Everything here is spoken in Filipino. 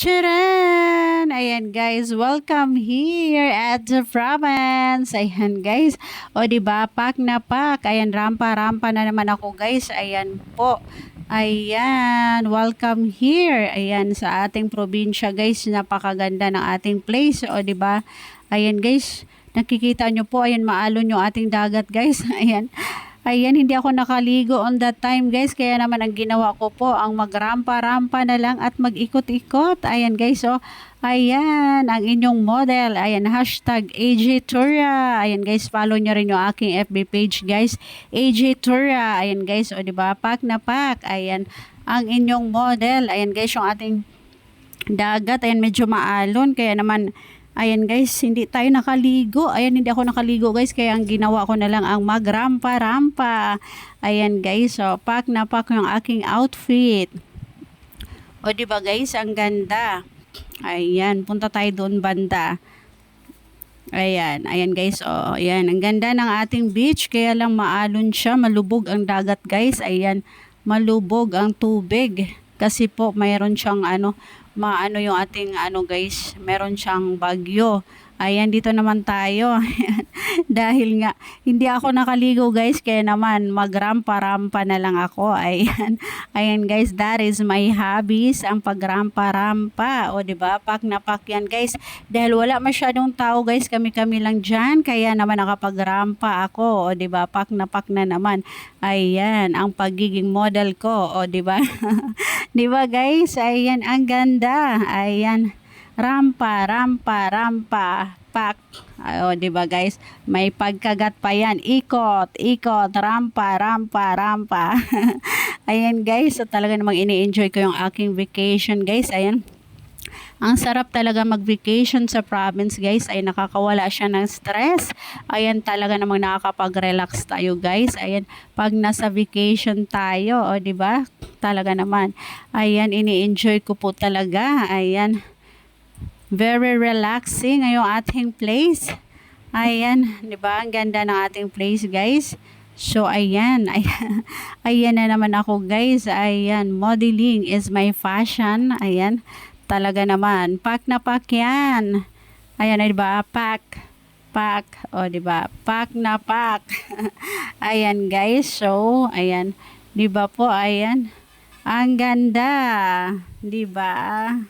Charan! Ayan guys, welcome here at the province. Ayan guys, o diba, pak na pak. Ayan, rampa-rampa na naman ako guys. Ayan po. Ayan, welcome here. Ayan, sa ating probinsya guys, napakaganda ng ating place. O diba, ayan guys, nakikita nyo po, ayan, maalon yung ating dagat guys. Ayan. Ayan, hindi ako nakaligo on that time guys. Kaya naman ang ginawa ko po, ang magrampa-rampa na lang at mag-ikot-ikot. Ayan guys, oh. Ayan, ang inyong model. Ayan, hashtag AJ Tura. Ayan guys, follow nyo rin yung aking FB page guys. AJ Tura. Ayan guys, o diba, pak na pak. Ayan, ang inyong model. Ayan guys, yung ating dagat. Ayan, medyo maalon. Kaya naman, ayan guys, hindi tayo nakaligo. Ayan, hindi ako nakaligo guys. Kaya ang ginawa ko na lang ang magrampa-rampa. Ayan guys, so pak na pak yung aking outfit. O diba guys, ang ganda. Ayan, punta tayo doon banda. Ayan, ayan guys, oh, ayan, ang ganda ng ating beach. Kaya lang maalon siya, malubog ang dagat guys. Ayan, malubog ang tubig. Kasi po, mayroon siyang maano yung ating guys, meron siyang bagyo. Ayan, dito naman tayo. Dahil nga hindi ako nakaligo guys, kaya naman magrampa-rampa na lang ako. Ayan. Ayan guys, that is my hobbies, ang pagrampa-rampa. O di ba? Pak na pak yan guys. Dahil wala masyadong tao guys, kami-kami lang diyan, kaya naman nakapagrampa ako. O di ba? Pak na naman. Ayan, ang pagiging model ko. O di ba? Di ba guys? Ayan, ang ganda. Ayan. Rampa, pak. O, di ba guys? May pagkagat pa yan. Ikot, rampa. Ayan guys, so talaga namang ini-enjoy ko yung aking vacation guys. Ayan. Ang sarap talaga mag-vacation sa province guys. Ay nakakawala siya ng stress. Ayan, talaga namang nakakapag-relax tayo guys. Ayan, pag nasa vacation tayo, o di ba? Talaga naman. Ayan, ini-enjoy ko po talaga. Ayan. Very relaxing ngayong ating place. Ayan, 'di ba? Ang ganda ng ating place, guys. So ayan, ayan na naman ako, guys. Ayan, modeling is my fashion. Ayan, talaga naman. Pak na pak 'yan. Ayan, 'di ba? Pak. O, 'di ba? Pak na pak. Ayan, guys. So, ayan, 'di ba po? Ayan. Ang ganda, 'di ba?